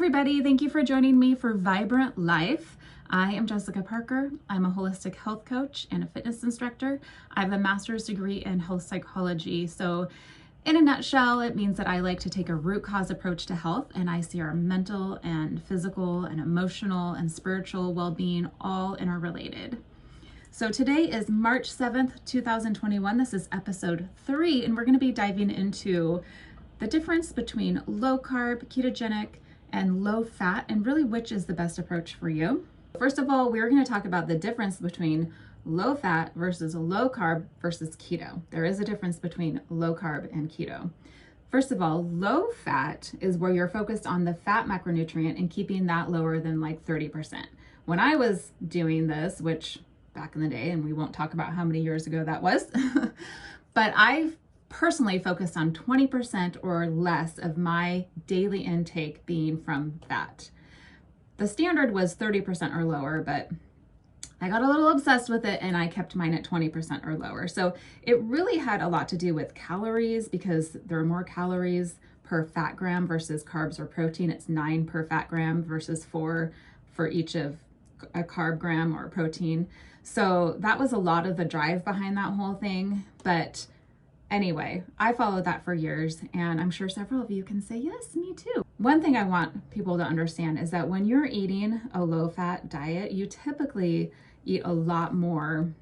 everybody. Thank you for joining me for Vibrant Life. I am Jessica Parker. I'm a holistic health coach and a fitness instructor. I have a master's degree in health psychology. So in a nutshell, it means that I like to take a root cause approach to health, and I see our mental and physical and emotional and spiritual well-being all interrelated. So today is March 7th, 2021. This is episode 3, and we're going to be diving into the difference between low carb, ketogenic, and low fat, and really which is the best approach for you. First of all, we're going to talk about the difference between low fat versus low carb versus keto. There is a difference between low carb and keto. First of all, low fat is where you're focused on the fat macronutrient and keeping that lower than like 30%. When I was doing this, which back in the day, and we won't talk about how many years ago that was, but I've personally focused on 20% or less of my daily intake being from fat. The standard was 30% or lower, but I got a little obsessed with it and I kept mine at 20% or lower. So it really had a lot to do with calories, because there are more calories per fat gram versus carbs or protein. It's 9 per fat gram versus 4 for each of a carb gram or protein. So that was a lot of the drive behind that whole thing. But anyway, I followed that for years, and I'm sure several of you can say, yes, me too. One thing I want people to understand is that when you're eating a low-fat diet, you typically eat a lot more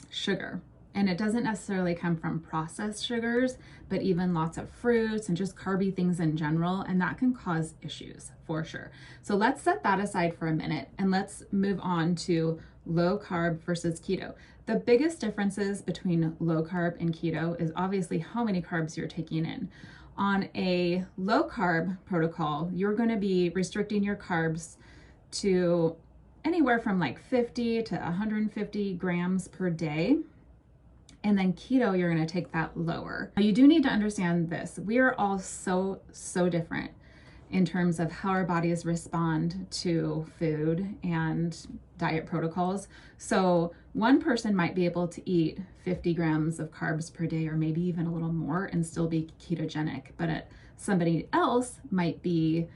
sugar. And it doesn't necessarily come from processed sugars, but even lots of fruits and just carby things in general, and that can cause issues for sure. So let's set that aside for a minute and let's move on to low carb versus keto. The biggest differences between low carb and keto is obviously how many carbs you're taking in. On a low carb protocol, you're going to be restricting your carbs to anywhere from like 50 to 150 grams per day. And then keto, you're going to take that lower. Now, you do need to understand this. We are all so different in terms of how our bodies respond to food and diet protocols. So one person might be able to eat 50 grams of carbs per day, or maybe even a little more, and still be ketogenic. But somebody else might be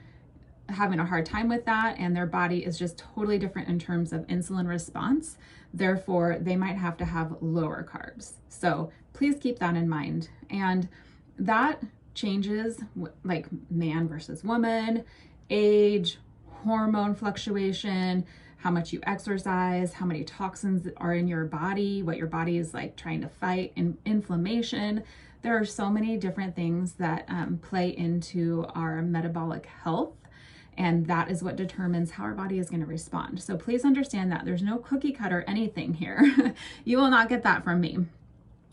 having a hard time with that, and their body is just totally different in terms of insulin response. Therefore, they might have to have lower carbs. So please keep that in mind. And that changes like man versus woman, age, hormone fluctuation, how much you exercise, how many toxins are in your body, what your body is like trying to fight, and inflammation. There are so many different things that play into our metabolic health. And that is what determines how our body is going to respond. So please understand that there's no cookie cutter anything here. You will not get that from me,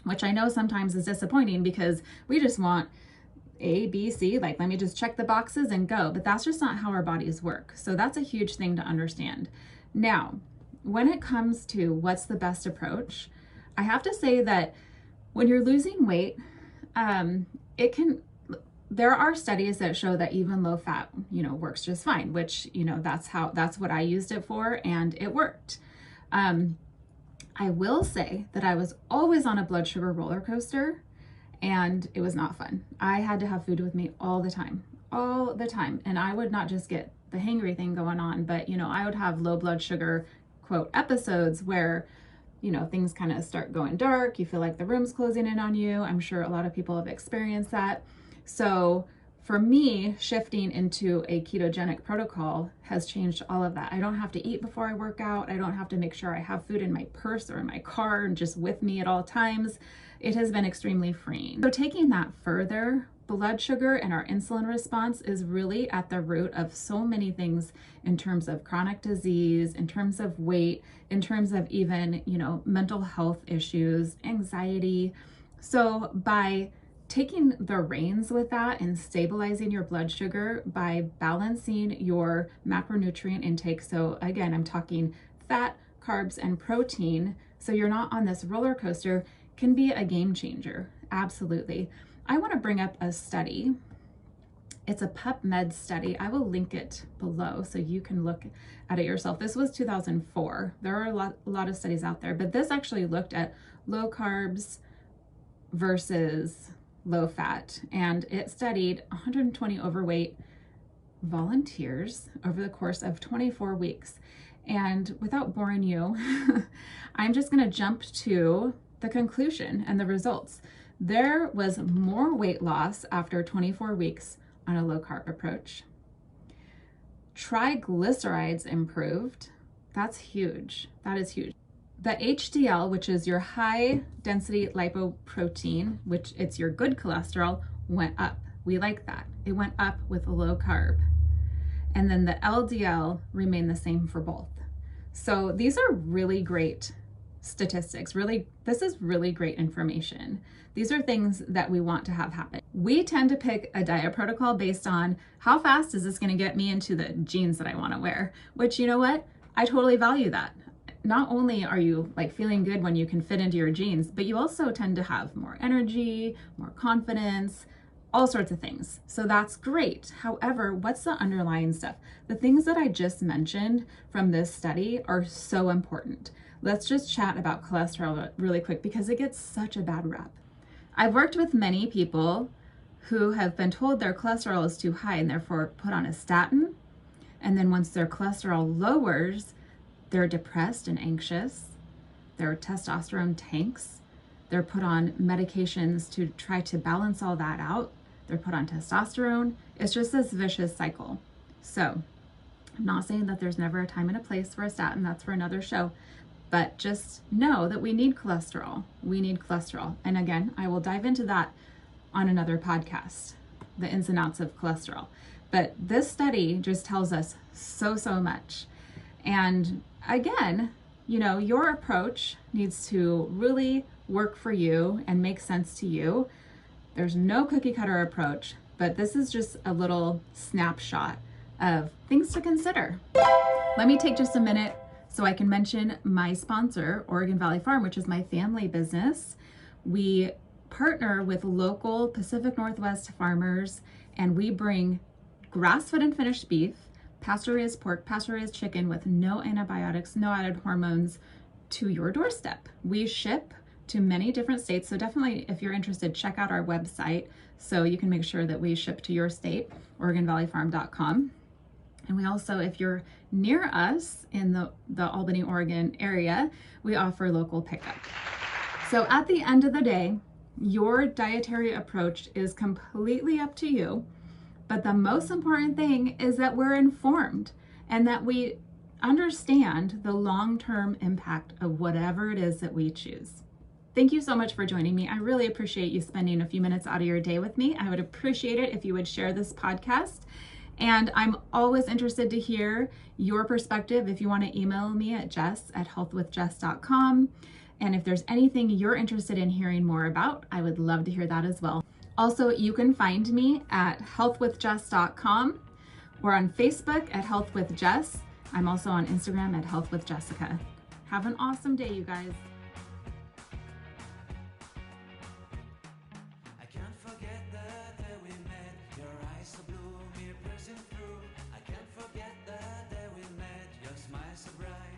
which I know sometimes is disappointing, because we just want A, B, C, like let me just check the boxes and go. But that's just not how our bodies work. So that's a huge thing to understand. Now, when it comes to what's the best approach, I have to say that when you're losing weight, there are studies that show that even low fat, works just fine, which, that's what I used it for, and it worked. I will say that I was always on a blood sugar roller coaster, and it was not fun. I had to have food with me all the time. And I would not just get the hangry thing going on, but, I would have low blood sugar, quote, episodes where, things kind of start going dark. You feel like the room's closing in on you. I'm sure a lot of people have experienced that. So for me, shifting into a ketogenic protocol has changed all of that. I don't have to eat before I work out. I don't have to make sure I have food in my purse or in my car and just with me at all times. It has been extremely freeing. So taking that further, blood sugar and our insulin response is really at the root of so many things in terms of chronic disease, in terms of weight, in terms of even, mental health issues, anxiety. So by taking the reins with that and stabilizing your blood sugar by balancing your macronutrient intake. So again, I'm talking fat, carbs, and protein. So you're not on this roller coaster, can be a game changer. Absolutely. I want to bring up a study. It's a PubMed study. I will link it below so you can look at it yourself. This was 2004. There are a lot of studies out there, but this actually looked at low carbs versus low fat, and it studied 120 overweight volunteers over the course of 24 weeks. And without boring you, I'm just going to jump to the conclusion and the results. There was more weight loss after 24 weeks on a low carb approach. Triglycerides improved. That's huge. That is huge. The HDL, which is your high density lipoprotein, which it's your good cholesterol, went up. We like that. It went up with low carb. And then the LDL remained the same for both. So these are really great statistics. This is really great information. These are things that we want to have happen. We tend to pick a diet protocol based on how fast is this going to get me into the jeans that I want to wear, which, you know what? I totally value that. Not only are you like feeling good when you can fit into your jeans, but you also tend to have more energy, more confidence, all sorts of things. So that's great. However, what's the underlying stuff? The things that I just mentioned from this study are so important. Let's just chat about cholesterol really quick because it gets such a bad rap. I've worked with many people who have been told their cholesterol is too high and therefore put on a statin. And then once their cholesterol lowers, they're depressed and anxious. Their testosterone tanks. They're put on medications to try to balance all that out. They're put on testosterone. It's just this vicious cycle. So I'm not saying that there's never a time and a place for a statin. That's for another show. But just know that we need cholesterol. We need cholesterol. And again, I will dive into that on another podcast, the ins and outs of cholesterol. But this study just tells us so much. And again, you know, your approach needs to really work for you and make sense to you. There's no cookie cutter approach, but this is just a little snapshot of things to consider. Let me take just a minute so I can mention my sponsor, Oregon Valley Farm, which is my family business. We partner with local Pacific Northwest farmers, and we bring grass-fed and finished beef, pasture-raised pork, pasture-raised chicken with no antibiotics, no added hormones to your doorstep. We ship to many different states, so definitely if you're interested, check out our website so you can make sure that we ship to your state, oregonvalleyfarm.com. And we also, if you're near us in the Albany, Oregon area, we offer local pickup. So at the end of the day, your dietary approach is completely up to you. But the most important thing is that we're informed and that we understand the long-term impact of whatever it is that we choose. Thank you so much for joining me. I really appreciate you spending a few minutes out of your day with me. I would appreciate it if you would share this podcast. And I'm always interested to hear your perspective. If you want to email me at jess@healthwithjess.com. And if there's anything you're interested in hearing more about, I would love to hear that as well. Also, you can find me at healthwithjess.com or on Facebook at healthwithjess. I'm also on Instagram at healthwithjessica. Have an awesome day, you guys. I can't forget the day we met. Your eyes so blue, me piercing through. I can't forget the day we met. Your smile so bright.